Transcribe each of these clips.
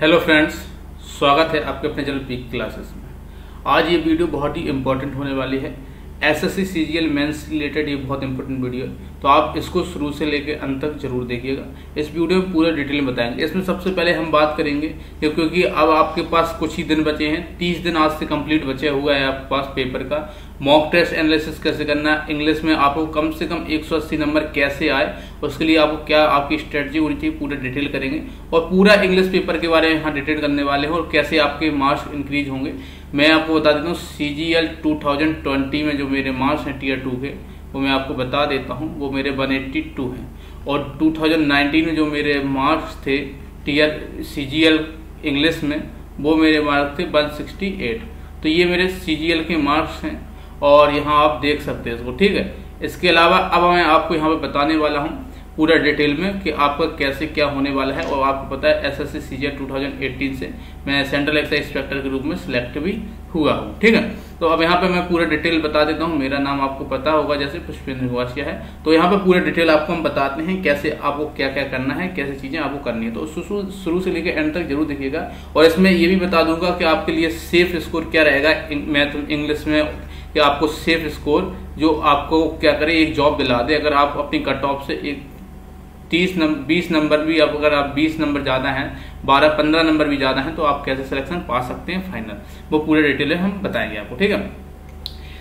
Hello friends, स्वागत है आपके अपने चैनल पीक क्लासेस में। आज ये वीडियो बहुत ही इंपॉर्टेंट होने वाली है। एसएससी सीजीएल मेंस रिलेटेड ये बहुत इंपॉर्टेंट वीडियो है, तो आप इसको शुरू से लेकर अंत तक जरूर देखिएगा। इस वीडियो में पूरा डिटेल में बताएंगे। इसमें सबसे पहले हम बात करेंगे क्योंकि अब आपके पास कुछ ही दिन बचे हैं, 30 दिन आज से कंप्लीट बचे हुआ है आपके पास पेपर का। मॉक टेस्ट एनालिसिस कैसे करना है, इंग्लिश में आपको कम से कम 180 नंबर कैसे आए, उसके लिए आपको क्या आपकी स्ट्रेटजी होनी चाहिए, पूरा डिटेल करेंगे। और पूरा इंग्लिश पेपर के बारे में यहाँ डिटेल करने वाले हैं और कैसे आपके मार्क्स इंक्रीज होंगे। मैं आपको बता देता हूँ सीजीएल 2020 में जो मेरे मार्क्स हैं टीयर 2 के, वो मैं आपको बता देता हूँ, वो मेरे 182 हैं। और 2019 में जो मेरे मार्क्स थे टीयर सीजीएल इंग्लिश में, वो मेरे मार्क्स थे 168। तो ये मेरे सीजीएल के मार्क्स हैं और यहाँ आप देख सकते हैं इसको, ठीक है। इसके अलावा अब मैं आपको यहाँ पे बताने वाला हूँ पूरा डिटेल में कि आपका कैसे क्या होने वाला है। और आपको पता है एसएससी सीजीएल 2018 से मैं सेंट्रल एक्साइज इंस्पेक्टर के रूप में सिलेक्ट भी हुआ हूँ, ठीक है। तो अब यहाँ पे मैं पूरा डिटेल बता देता हूँ। मेरा नाम आपको पता होगा, जैसे पुष्पेंद्र निवासिया है। तो यहाँ पे पूरा डिटेल आपको हम बताते हैं कैसे आपको क्या क्या करना है, कैसे चीजें आपको करनी है। तो शुरू से लेकर एंड तक जरूर देखिएगा। और इसमें ये भी बता दूंगा कि आपके लिए सेफ स्कोर क्या रहेगा मैथ इंग्लिश में, कि आपको सेफ स्कोर जो आपको क्या करे एक जॉब दिला दे। अगर आप अपनी कट ऑफ से एक 20 नंबर भी, अगर आप 20 नंबर ज्यादा हैं, 12-15 नंबर भी ज्यादा हैं, तो आप कैसे सिलेक्शन पा सकते हैं फाइनल, वो पूरे डिटेल हम बताएंगे आपको, ठीक है।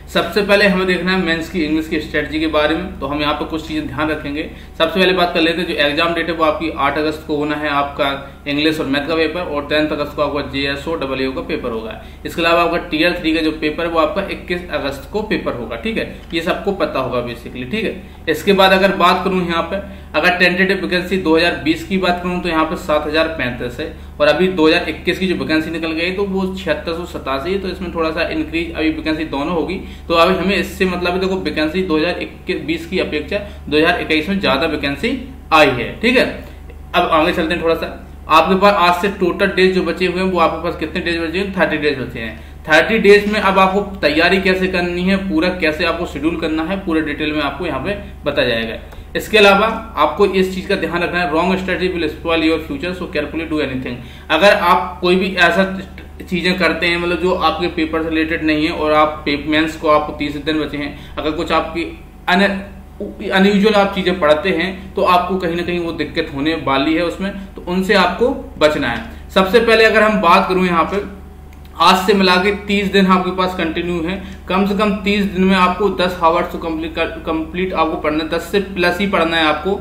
सबसे पहले हमें देखना है मेंस की इंग्लिश की स्ट्रेटजी के बारे में। तो हम यहाँ पर कुछ चीजें ध्यान रखेंगे। सबसे पहले बात कर लेते हैं, जो एग्जाम डेट है वो आपकी 8 अगस्त को होना है आपका इंग्लिश और मैथ का पेपर, और 10 अगस्त को आपका जेएसओ AAO का पेपर होगा। इसके अलावा आपका टीयर 3 का जो पेपर है वो आपका 21 अगस्त को पेपर होगा, ठीक है। ये सबको पता होगा बेसिकली, ठीक है। इसके बाद अगर बात करूं यहाँ पे, अगर टेंटेटिव वैकेंसी 2020 की बात करूं तो यहाँ पे 7035 है, और अभी 2021 की जो वैकेंसी निकल गई तो वो 7687 है। तो इसमें थोड़ा सा इंक्रीज अभी वैकेंसी दोनों होगी। तो अभी हमें इससे मतलब देखो वैकेंसी 2020 की अपेक्षा 2021 में ज्यादा वैकेंसी आई है, ठीक है। अब आगे चलते हैं। थोड़ा सा आपके पास आज से टोटल डेज जो बचे हुए हैं, वो आपके पास कितने डेज बचे हैं? 30 डेज बचे हैं। 30 डेज में अब आपको तैयारी कैसे करनी है, पूरा कैसे आपको शेड्यूल करना है, पूरा डिटेल में आपको यहाँ पे बताया जाएगा। इसके अलावा आपको इस चीज का ध्यान रखना है, wrong strategy will spoil your future, so carefully do anything. अगर आप कोई भी ऐसा चीजें करते हैं मतलब जो आपके पेपर से रिलेटेड नहीं है, और आप मेंस को आपको 30 दिन बचे हैं, अगर कुछ आपकी अनयूजुअल आप चीजें पढ़ते हैं तो आपको कहीं ना कहीं वो दिक्कत होने वाली है उसमें, तो उनसे आपको बचना है। सबसे पहले अगर हम बात करूं यहाँ पे, आज से मिला के 30 दिन आपके पास कंटिन्यू है। कम से कम 30 दिन में आपको 10 आवर्स तो कंप्लीट आपको पढ़ना है, 10 से प्लस ही पढ़ना है आपको।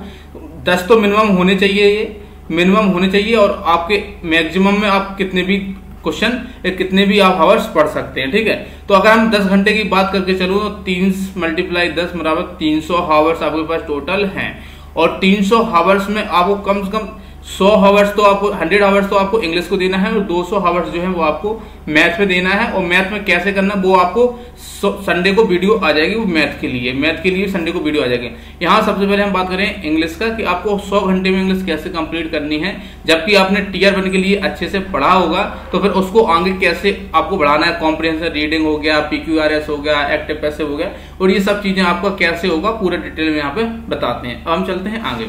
10 तो मिनिमम होने चाहिए, ये मिनिमम होने चाहिए। और आपके मैक्सिमम में आप कितने भी क्वेश्चन कितने भी आप आवर्स पढ़ सकते हैं, ठीक है। तो अगर हम 10 घंटे की बात करके चलो तो 3 × 10 बराबर 300 आवर्स आपके पास टोटल हैं। और 300 आवर्स में आपको कम से कम 100 आवर्स तो आपको 100 आवर्स तो आपको इंग्लिश को देना है, और 200 आवर्स जो है वो आपको मैथ में देना है। और मैथ में कैसे करना वो आपको संडे को वीडियो आ जाएगी, वो मैथ के लिए संडे को वीडियो आ जाएगी। यहाँ सबसे पहले हम बात करें इंग्लिश का, कि आपको 100 घंटे में इंग्लिश कैसे कंप्लीट करनी है। जबकि आपने टीयर 1 के लिए अच्छे से पढ़ा होगा, तो फिर उसको आगे कैसे आपको बढ़ाना है। कॉम्प्रिहेंसिव रीडिंग हो गया, PQRS हो गया, एक्टिव पैसिव हो गया, और ये सब चीजें आपका कैसे होगा पूरा डिटेल में यहाँ पे बताते हैं। अब हम चलते हैं आगे।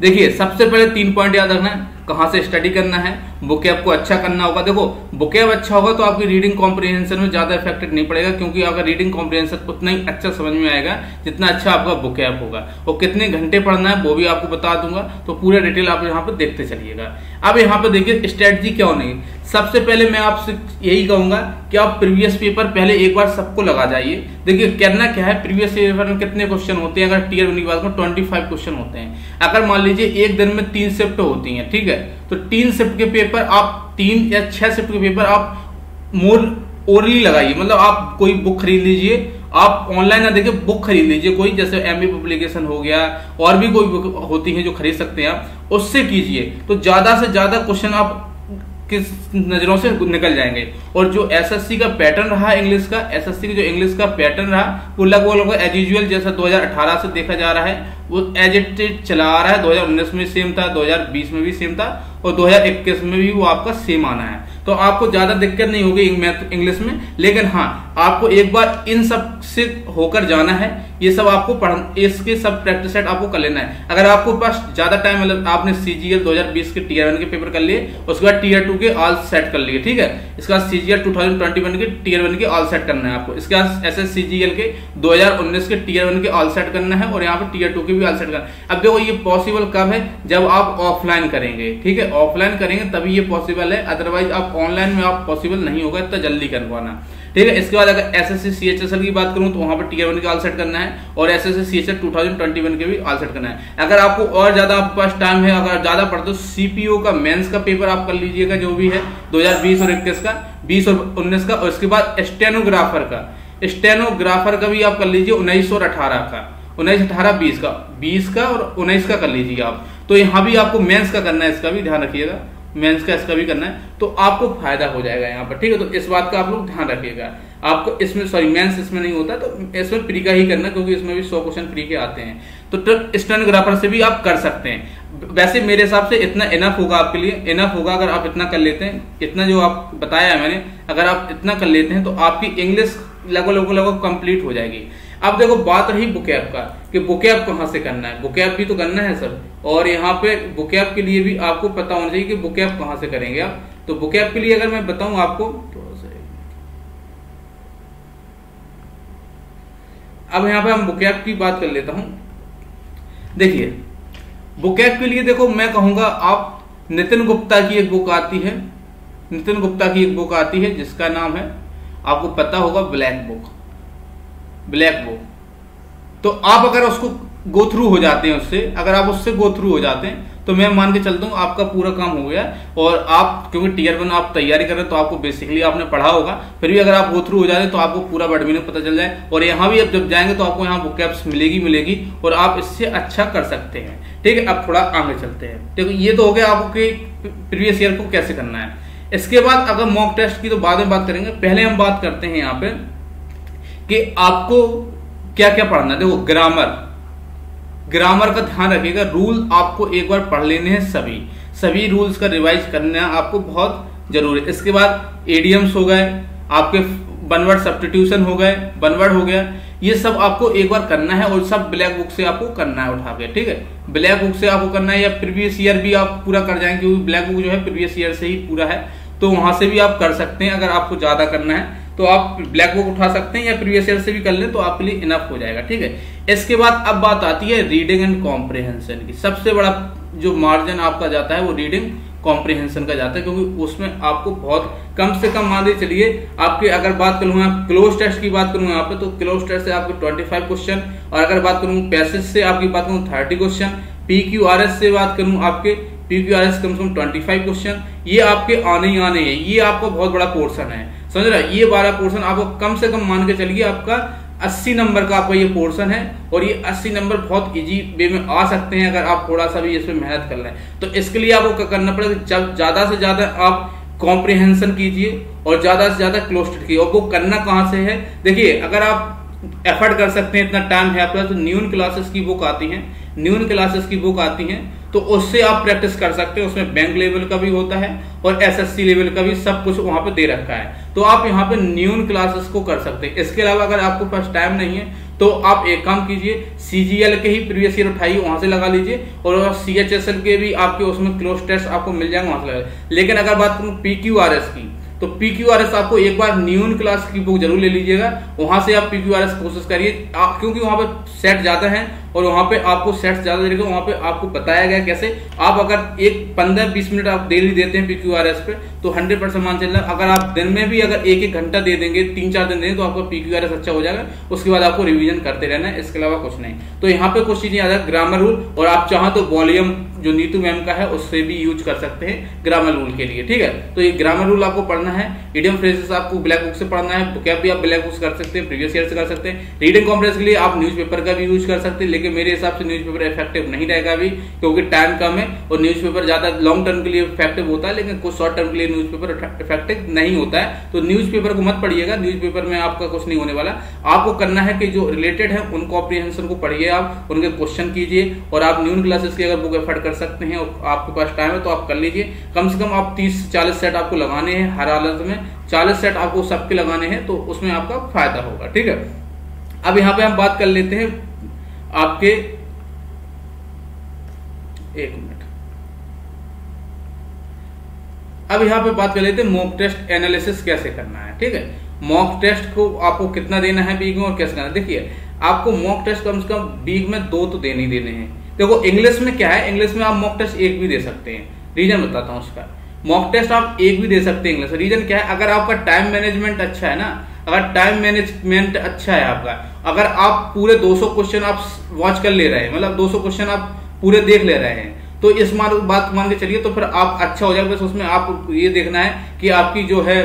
देखिए सबसे पहले 3 पॉइंट याद रखना है, कहां से स्टडी करना है। बुकेब को अच्छा करना होगा। देखो बुकेब अच्छा होगा तो आपकी रीडिंग कॉम्प्रिहेंशन में ज्यादा इफेक्ट नहीं पड़ेगा, क्योंकि अगर रीडिंग कॉम्प्रिहेंशन उतना ही अच्छा समझ में आएगा जितना अच्छा आपका बुकेब होगा। और कितने घंटे पढ़ना है वो भी आपको बता दूंगा, तो पूरा डिटेल आप यहाँ पे देखते चलिएगा। अब यहाँ पे देखिए स्ट्रेटजी क्या होनी है। सबसे पहले मैं आपसे यही कहूंगा कि आप प्रीवियस पेपर पहले एक बार सबको लगा जाइए। देखिए करना क्या है, प्रीवियस पेपर में कितने क्वेश्चन होते हैं, अगर टीयर 1 की बात करूं 25 क्वेश्चन होते हैं। अगर मान लीजिए एक दिन में 3 शिफ्ट होती हैं, ठीक है, तो 3 शिफ्ट के पेपर आप 3 या 6 शिफ्ट के पेपर आप मोर ओरली लगाइए। मतलब आप कोई बुक खरीद लीजिए, आप ऑनलाइन ना देखिए, बुक खरीद लीजिए कोई, जैसे MA पब्लिकेशन हो गया, और भी कोई बुक होती है जो खरीद सकते हैं आप, उससे कीजिए। तो ज्यादा से ज्यादा क्वेश्चन आप किस नजरों से निकल जाएंगे। और जो एसएससी का पैटर्न रहा इंग्लिश का, एसएससी का जो इंग्लिश का पैटर्न रहा वो लगभग एज यूजुअल जैसा 2018 से देखा जा रहा है, वो एज इट चला आ रहा है। 2019 में सेम था, 2020 में भी सेम था, और 2021 में भी वो आपका सेम आना है। तो आपको ज्यादा दिक्कत नहीं होगी इंग्लिश में, लेकिन हाँ आपको एक बार इन सब से होकर जाना है। ये सब आपको इसके सब प्रैक्टिस सेट आपको कर लेना है। अगर आपको पास ज्यादा टाइम, मतलब आपने CGL 2020 के Tier 1 के पेपर कर लिए, उसके बाद Tier 2 के ऑल सेट कर लिए, ठीक है। इसके बाद CGL 2021 के Tier 1 के ऑल सेट करना है आपको। इसके बाद SSCGL के 2019 के Tier 1 के ऑल सेट करना है और यहाँ पे Tier 2 के भी ऑल सेट करना है। अब देखो ये पॉसिबल कब है, जब आप ऑफलाइन करेंगे, ठीक है। ऑफलाइन करेंगे तभी ये पॉसिबल है, अदरवाइज आप ऑनलाइन में आप पॉसिबल नहीं होगा इतना जल्दी करवाना, ठीक है। इसके बाद अगर SSC CHSL की बात करूं तो वहां पर Tier 1 के ऑल सेट करना है और SSC CHSL 2021 के भी ऑल सेट करना है। अगर आपको और ज्यादा आपके पास टाइम है, अगर ज्यादा पढ़ते तो CPO का मेंस का पेपर आप कर लीजिएगा, जो भी है 2020 और 21 का, 20 और 19 का। और उसके बाद स्टेनोग्राफर का भी आप कर लीजिए 19 और 18 का, 19, 18, 20 का और 19 का कर लीजिए आप। तो यहाँ भी आपको मेंस का करना है, इसका भी ध्यान रखिएगा, मेंस का इसका भी करना है, तो आपको फायदा हो जाएगा यहाँ पर, ठीक है। तो इस बात का आप लोग ध्यान रखिएगा। आपको इसमें मेंस इसमें नहीं होता, तो इसमें प्री का ही करना, क्योंकि इसमें भी 100 क्वेश्चन प्री के आते हैं। तो स्टेनोग्राफर से भी आप कर सकते हैं। वैसे मेरे हिसाब से इतना इनफ होगा आपके लिए, इनफ होगा अगर आप इतना कर लेते हैं। इतना जो आप बताया है मैंने, अगर आप इतना कर लेते हैं तो आपकी इंग्लिश लगभग कंप्लीट हो जाएगी। अब देखो बात रही बुकैप का, कि बुकैप कहाँ से करना है, बुकैप भी तो करना है सर। और यहाँ पे बुकैप के लिए भी आपको पता होना चाहिए कि बुकैप कहाँ से करेंगे आप। तो बुकैप के लिए अगर मैं बताऊं आपको, अब यहाँ पे हम बुकैप की बात कर लेता हूं। देखिए बुकैप के लिए देखो मैं कहूंगा आप नितिन गुप्ता की एक बुक आती है, नितिन गुप्ता की एक बुक आती है जिसका नाम है, आपको पता होगा, ब्लैक बुक। तो आप अगर उसको गो थ्रू हो जाते हैं, उससे अगर आप उससे गो थ्रू हो जाते हैं तो मैं मान के चलता हूँ आपका पूरा काम हो गया। और आप क्योंकि Tier 1 आप तैयारी कर रहे हैं तो आपको बेसिकली आपने पढ़ा होगा, फिर भी अगर आप गो थ्रू हो जाते हैं तो आपको पूरा वर्ड मीनिंग पता चल जाए। और यहाँ भी अब जब जाएंगे तो आपको यहाँ बुकैप्स मिलेगी और आप इससे अच्छा कर सकते हैं, ठीक है। अब थोड़ा आगे चलते हैं। देखो ये तो हो गया आपको प्रीवियस ईयर को कैसे करना है। इसके बाद अगर मॉक टेस्ट की तो बाद में बात करेंगे, पहले हम बात करते हैं यहाँ पे कि आपको क्या क्या पढ़ना है। देखो ग्रामर का ध्यान रखिएगा, रूल आपको एक बार पढ़ लेने हैं, सभी रूल्स का रिवाइज करना आपको बहुत जरूरी है। इसके बाद एडियम्स हो गए, आपके वन वर्ड सब्स्टिट्यूशन हो गए, वन वर्ड हो गया, ये सब आपको एक बार करना है और सब ब्लैक बुक से आपको करना है उठा के, ठीक है। ब्लैक बुक से आपको करना है या प्रीवियस ईयर भी आप पूरा कर जाएंगे, क्योंकि ब्लैक बुक जो है प्रीवियस ईयर से ही पूरा है, तो वहां से भी आप कर सकते हैं। अगर आपको ज्यादा करना है तो आप ब्लैक बुक उठा सकते हैं या प्रीवियस ईयर से भी कर लें तो आपके लिए इनफ हो जाएगा, ठीक है। इसके बाद अब बात आती है रीडिंग एंड कॉम्प्रिहेंशन की। सबसे बड़ा जो मार्जिन आपका जाता है वो रीडिंग कॉम्प्रिहेंशन का जाता है, क्योंकि उसमें आपको बहुत कम से कम मान लीजिए चलिए आपके, अगर बात करूंगा क्लोज टेस्ट की बात करूंगा यहाँ पे, तो क्लोज टेस्ट से आपके 25 क्वेश्चन, और अगर बात करूँ पैसेज से आपकी बात करूँ 30 क्वेश्चन, PQRS से बात करूँ आपके PQRS कम से कम 25 क्वेश्चन, ये आपके आने ही आने हैं। ये आपका बहुत बड़ा पोर्शन है, समझ रहा है। ये 12 पोर्शन आपको कम से कम मान के चलिए आपका 80 नंबर का आपका ये पोर्शन है, और ये 80 नंबर बहुत इजी वे में आ सकते हैं अगर आप थोड़ा सा भी इसमें मेहनत कर लें। तो इसके लिए आपको क्या करना पड़ेगा, जब ज्यादा से ज्यादा आप कॉम्प्रिहेंशन कीजिए और ज्यादा से ज्यादा क्लोज टेस्ट कीजिए। और वो करना कहाँ से है, देखिए अगर आप एफर्ट कर सकते हैं, इतना टाइम है आपका, तो न्यून क्लासेस की बुक आती है, न्यून क्लासेस की बुक आती है, तो उससे आप प्रैक्टिस कर सकते हैं। उसमें बैंक लेवल का भी होता है और SSC लेवल का भी सब कुछ वहां पे दे रखा है, तो आप यहाँ पे न्यून क्लासेस को कर सकते हैं। इसके अलावा अगर आपको पास टाइम नहीं है तो आप एक काम कीजिए, CGL के ही प्रीवियस ईयर उठाइए, वहां से लगा लीजिए, और CHSL के भी आपके उसमें क्लोज टेस्ट आपको मिल जाएंगे, वहां से लगा। लेकिन अगर बात करूं PQRS की, तो PQRS आपको एक बार न्यून क्लास की बुक जरूर ले लीजिएगा, वहां से आप PQRS कोशिश करिए, क्योंकि वहां पे सेट ज्यादा है और वहां पे आपको सेट्स ज्यादा देगा। वहां पे आपको बताया गया कैसे, आप अगर एक 15-20 मिनट आप डेली देते हैं PQRS पे, तो 100% मान चलना। अगर आप दिन में भी अगर 1-1 घंटा दे देंगे, 3-4 दिन देंगे, तो आपका PQRS अच्छा हो जाएगा। उसके बाद आपको रिवीजन करते रहना है, इसके अलावा कुछ नहीं। तो यहाँ पे कुछ चीजें याद है, ग्रामर रूल, और आप चाहो तो वॉल्यूम जो नीतू मैम का है उससे भी यूज कर सकते हैं ग्रामर रूल के लिए, ठीक है। तो ये ग्रामर रूल आपको पढ़ना है, इडियम फ्रेजेस आपको ब्लैक बुक से पढ़ना है, वोकैब भी आप ब्लैक बुक से कर सकते हैं, प्रीवियस ईयर से कर सकते हैं। रीडिंग कॉम्प्रिहेंशन के लिए आप न्यूज़पेपर का भी यूज कर सकते हैं, लेकिन कि मेरे हिसाब से न्यूज़पेपर इफेक्टिव नहीं रहेगा अभी, क्योंकि टाइम कम है और न्यूज़पेपर ज्यादा लॉन्ग टर्म के लिए इफेक्टिव होता है, लेकिन कुछ शॉर्ट टर्म के लिए न्यूज़पेपर इफेक्टिव नहीं होता है। तो न्यूज़पेपर को मत पढ़िएगा, न्यूज़पेपर में आपका कुछ नहीं होने वाला। आपको करना है कि जो रिलेटेड है उन कॉम्प्रिहेंशन को पढ़िए, आप उनके क्वेश्चन कीजिए, और आप न्यून क्लासेस की अगर बुक एफर्ट कर सकते हैं और आपके पास टाइम है तो आप कर लीजिए। कम से कम आप 30 से 40 सेट आपको लगाने हैं, हर हालत में 40 सेट आपको सबके लगाने हैं, तो उसमें आपका फायदा होगा। ठीक है, अब यहां पे हम बात कर लेते हैं आपके, एक मिनट, अब यहां पे बात कर लेते हैं मॉक टेस्ट एनालिसिस कैसे करना है। ठीक है, मॉक टेस्ट को आपको कितना देना है वीक में और कैसे करना है। देखिए, आपको मॉक टेस्ट कम से कम वीक में 2 तो देने ही देने हैं। देखो इंग्लिश में क्या है, इंग्लिश में आप मॉक टेस्ट 1 भी दे सकते हैं, रीजन बताता हूं उसका। मॉक टेस्ट आप 1 भी दे सकते हैं इंग्लिश, रीजन क्या है, अगर आपका टाइम मैनेजमेंट अच्छा है ना, अगर टाइम मैनेजमेंट अच्छा है आपका, अगर आप पूरे 200 क्वेश्चन आप वॉच कर ले रहे हैं, मतलब 200 क्वेश्चन आप पूरे देख ले रहे हैं, तो इस बात मान के चलिए तो फिर आप अच्छा हो जाएगा। बस उसमें आप ये देखना है कि आपकी जो है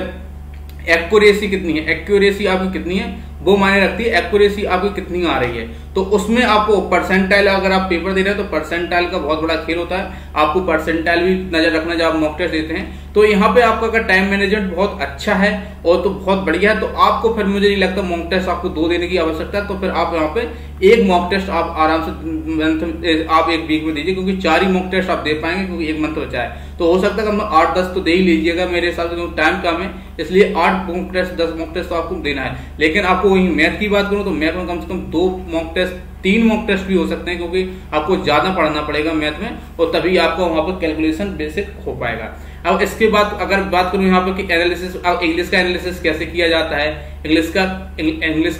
एक्यूरेसी कितनी है, एक्यूरेसी आपकी कितनी है वो मायने रखती है, एक्यूरेसी आपकी कितनी आ रही है। तो उसमें आपको परसेंटाइल, अगर आप पेपर दे रहे हैं तो परसेंटाइल का बहुत बड़ा खेल होता है, आपको परसेंटाइल भी नजर रखना जब आप मॉक टेस्ट देते हैं। तो यहाँ पे आपका अगर टाइम मैनेजमेंट बहुत अच्छा है और तो बहुत बढ़िया है, तो आपको फिर मुझे नहीं लगता मॉक टेस्ट आपको 2 देने की आवश्यकता है। तो फिर आप यहाँ पे 1 मॉक टेस्ट आप आराम से आप 1 वीक में दीजिए, क्योंकि 4 ही मॉक टेस्ट आप दे पाएंगे, क्योंकि 1 मंथ बचा है। तो हो सकता है 8-10 तो दे ही लीजिएगा मेरे हिसाब से, क्योंकि टाइम कम है, इसलिए 8 मॉक टेस्ट 10 मॉक टेस्ट तो आपको देना है। लेकिन आपको वही मैथ की बात करूं तो मैथ में कम से कम 2 मॉक टेस्ट, 3 मॉक टेस्ट भी हो सकते हैं, क्योंकि आपको ज्यादा पढ़ना पड़ेगा मैथ में, और तभी आपको वहां पर कैलकुलेशन बेसिक हो पाएगा। अब इसके बाद अगर बात करूं यहाँ पे कि एनालिसिस, अब इंग्लिश का एनालिसिस कैसे किया जाता है, इंग्लिश का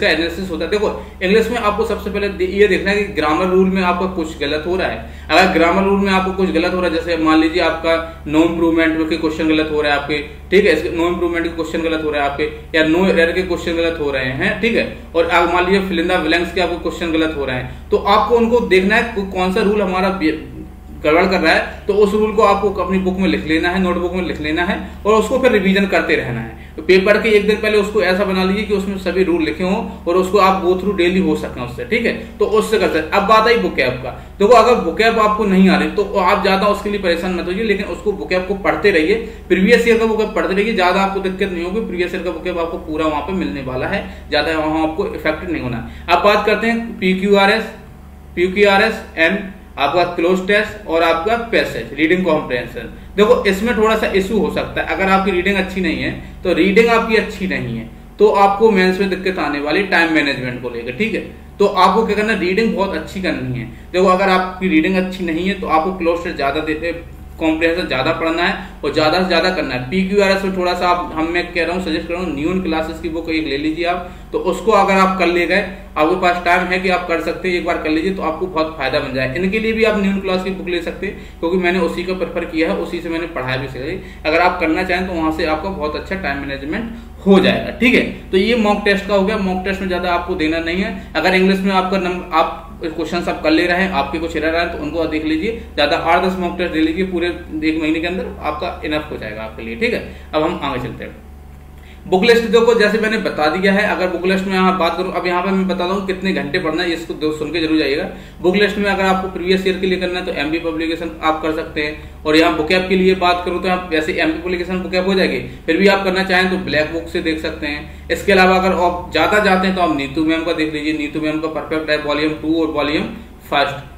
एनालिसिस होता है। देखो इंग्लिश में आपको सबसे पहले ये देखना है कि ग्रामर रूल में आपका कुछ गलत हो रहा है। अगर ग्रामर रूल में आपको कुछ गलत हो रहा है, जैसे मान लीजिए आपका नो इंप्रूवमेंट के क्वेश्चन गलत हो रहा है आपके, ठीक है, नो इंप्रूवमेंट के क्वेश्चन गलत हो रहा है आपके, या नो एरर के क्वेश्चन गलत हो रहे हैं, ठीक है, और आप मान लीजिए फिल इन द ब्लैंक्स के आपको क्वेश्चन गलत हो रहे हैं, तो आपको उनको देखना है कौन सा रूल हमारा गड़बड़ कर रहा है। तो उस रूल को आपको अपनी बुक में लिख लेना है, नोटबुक में लिख लेना है, और उसको फिर रिवीजन करते रहना है। तो पेपर के 1 दिन पहले उसको ऐसा बना लीजिए कि उसमें सभी रूल लिखे हों और उसको आप गो थ्रू डेली हो सकें उससे, ठीक है। तो उससे करते हैं। अब बात आई बुकैप का। देखो अगर बुकैप आपको नहीं आ रही तो आप ज्यादा उसके लिए परेशान मत होइए, लेकिन उसको बुकैप को पढ़ते रहिए, प्रीवियस ईयर का बुकैप पढ़ते रहिए, ज्यादा आपको दिक्कत नहीं होगी। प्रीवियस ईयर का बुकैप आपको पूरा वहां पे मिलने वाला है, ज्यादा वहां आपको इफेक्ट नहीं होना। अब बात करते हैं पीक्यूआरएस एंड आपका क्लोज टेस्ट और आपका पैसेज रीडिंग कॉम्प्रिहेंशन। देखो इसमें थोड़ा सा इशू हो सकता है, अगर आपकी रीडिंग अच्छी नहीं है तो रीडिंग आपकी अच्छी नहीं है तो आपको मेंस में दिक्कत आने वाली टाइम मैनेजमेंट को लेकर, ठीक है। तो आपको क्या करना है, रीडिंग बहुत अच्छी करनी है। देखो अगर आपकी रीडिंग अच्छी नहीं है तो आपको क्लोज टेस्ट ज्यादा देते, कॉम्प्रिहेंशन ज्यादा पढ़ना है और ज्यादा से ज्यादा करना है। पीक्यूआरएस में थोड़ा सा आप मैं कह रहा हूँ, सजेस्ट कर रहा हूँ, न्यून क्लासेस की बुक एक ले लीजिए आप, तो उसको अगर आप कर ले गए, आपके पास टाइम है कि आप कर सकते हैं, एक बार कर लीजिए तो आपको बहुत फायदा बन जाए। इनके लिए भी आप न्यून क्लास की बुक ले सकते हैं, क्योंकि मैंने उसी का प्रेफर किया है, उसी से मैंने पढ़ाया भी सीखा। अगर आप करना चाहें तो वहां से आपका बहुत अच्छा टाइम मैनेजमेंट हो जाएगा, ठीक है। तो ये मॉक टेस्ट का हो गया। मॉक टेस्ट में ज्यादा आपको देना नहीं है। अगर इंग्लिश में आपका नंबर, आप क्वेश्चन आप कर ले रहे हैं, आपके कुछ एरर आए तो उनको देख लीजिए, ज्यादा 8-10 मॉक टेस्ट दे लीजिए, पूरे 1 महीने के अंदर आपका इनफ हो जाएगा आपके लिए, ठीक है। अब हम आगे चलते हैं। बुक लिस्ट देखो जैसे मैंने बता दिया है। अगर बुक लिस्ट में यहाँ बात करूं, अब यहाँ पे मैं बता दूं कितने घंटे पढ़ना है, इसको सुन के जरूर जाइएगा। बुक लिस्ट में अगर आपको प्रीवियस ईयर के लिए करना है तो एमबी पब्लिकेशन आप कर सकते हैं, और यहाँ बुकैप के लिए बात करूं तो आप वैसे एमबी पब्लिकेशन बुकैप हो जाएगी, फिर भी आप करना चाहें तो ब्लैक बुक से देख सकते हैं। इसके अलावा अगर आप ज्यादा जाते हैं तो आप नीतू मैम का देख लीजिए, नीतू मैम का परफेक्ट है वॉल्यूम 2 और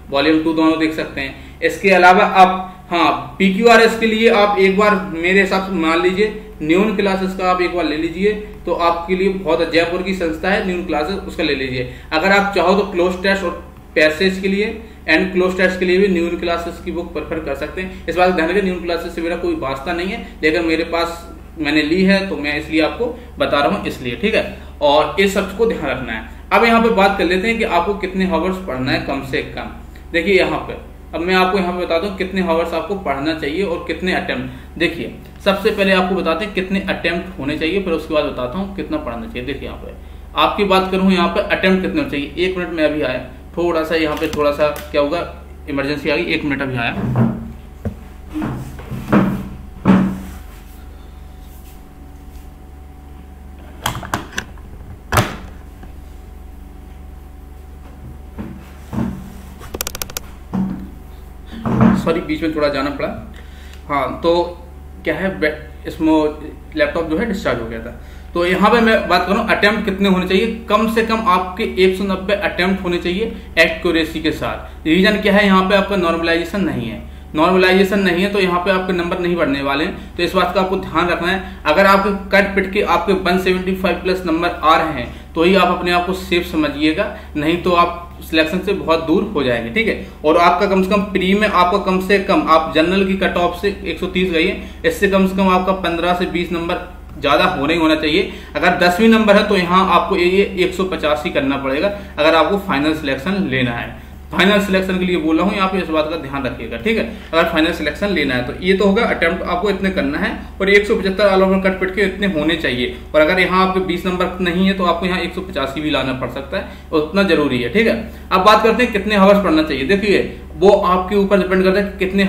वॉल्यूम 2 दोनों देख सकते हैं। इसके अलावा आप पीक्यूआरएस के लिए आप एक बार मेरे हिसाब से मान लीजिए न्यून क्लासेस का आप एक बार ले लीजिए, तो आपके लिए बहुत, जयपुर की संस्था है न्यून क्लासेस, उसका ले लीजिए। अगर आप चाहो तो क्लोज टेस्ट और पैसेज के लिए एंड क्लोज टेस्ट के लिए भी न्यून क्लासेस की बुक प्रेफर कर सकते हैं। इस बात ध्यान रखिए, न्यून क्लासेस से मेरा कोई वास्ता नहीं है, लेकिन मेरे पास मैंने ली है तो मैं इसलिए आपको बता रहा हूं, इसलिए, ठीक है। और इस सब को ध्यान रखना है। अब यहाँ पे बात कर लेते हैं कि आपको कितने हावर्स पढ़ना है कम से कम। देखिए यहाँ पे अब मैं आपको यहाँ पे बताता हूँ कितने हावर्स आपको पढ़ना चाहिए और कितने अटेम्प्ट। देखिए सबसे पहले आपको बताते हैं कितने अटेम्प्ट होने चाहिए, फिर उसके बाद बताता हूँ कितना पढ़ना चाहिए। देखिए यहाँ पे आपकी बात करूँ, यहाँ पे अटेम्प्ट कितने होने चाहिए। 1 मिनट में अभी आया, थोड़ा सा यहाँ पे थोड़ा सा क्या होगा, इमरजेंसी आ गई, 1 मिनट अभी आया। सॉरी बीच में थोड़ा जाना पड़ा। हाँ, तो क्या है, इसमें लैपटॉप जो है डिस्चार्ज हो गया था। तो यहाँ पे मैं बात करूँ अटेम्प्ट कितने होने चाहिए, कम से कम आपके 190 अटेम्प्ट होने चाहिए एक्यूरेसी के साथ। रीजन क्या है, यहाँ पे आपका नॉर्मलाइजेशन नहीं है, नॉर्मलाइजेशन नहीं है तो यहाँ पे आपके नंबर नहीं बढ़ने वाले हैं। तो इस बात का आपको ध्यान रखना है। अगर आपके कट पिट के आपके 175 प्लस नंबर आ रहे हैं तो ही आप अपने आप को सेफ समझिएगा, नहीं तो आप सिलेक्शन से बहुत दूर हो जाएंगे, ठीक है। और आपका कम से कम प्री में आपका कम से कम, आप जनरल की कट ऑफ से 130 गई है, इससे कम से कम आपका 15 से 20 नंबर ज्यादा होना चाहिए। अगर 10वीं नंबर है तो यहाँ आपको ये 150 ही करना पड़ेगा अगर आपको फाइनल सिलेक्शन लेना है। फाइनल सिलेक्शन के लिए बोल रहा हूँ, यहाँ पे इस बात का ध्यान रखिएगा, ठीक है। अगर फाइनल सिलेक्शन लेना है तो ये तो होगा, अटेम्प्ट आपको इतने करना है और 175 ऑल ओवर कट पिट के इतने होने चाहिए। और अगर यहाँ आपके 20 नंबर नहीं है तो आपको यहाँ 185 भी लाना पड़ सकता है, और उतना जरूरी है, ठीक है। अब बात करते हैं कितने हावर्स पढ़ना चाहिए। देखिए वो आपके ऊपर डिपेंड करता है कितने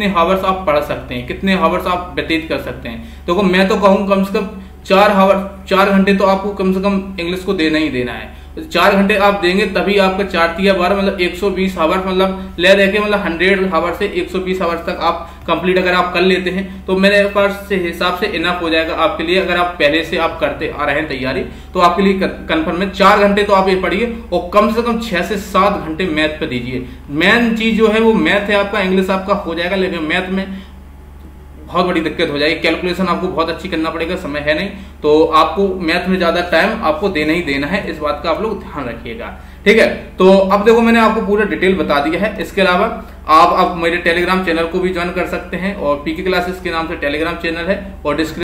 हावर्स आप पढ़ सकते हैं, कितने हावर्स आप व्यतीत कर सकते हैं। तो मैं तो कहूँ कम से कम 4 घंटे तो आपको कम से कम इंग्लिश को देना ही देना है। 4 घंटे आप देंगे तभी आपका 4×3 मतलब 120 आवर्स, मतलब ले रहे मतलब 100 आवर्स से 120 आवर्स तक आप कंप्लीट अगर आप कर लेते हैं तो मेरे पास से हिसाब से इनफ हो जाएगा आपके लिए। अगर आप पहले से आप करते आ रहे हैं तैयारी तो आपके लिए कंफर्म है। 4 घंटे तो आप ये पढ़िए और कम से कम 6 से 7 घंटे मैथ पे दीजिए। मेन चीज जो है वो मैथ है आपका, इंग्लिश आपका हो जाएगा, लेकिन मैथ में बहुत बड़ी दिक्कत हो जाएगी। कैलकुलेशन आपको बहुत अच्छी करना पड़ेगा, समय है नहीं, तो आपको मैथ में ज्यादा टाइम आपको देना ही देना है। इस बात का आप लोग ध्यान रखिएगा, ठीक है। तो अब देखो मैंने आपको पूरा डिटेल बता दिया है। इसके अलावा आप मेरे टेलीग्राम चैनल को भी ज्वाइन कर सकते हैं, और पीके क्लासेस के नाम से टेलीग्राम चैनल है, और डिस्क्रिप्शन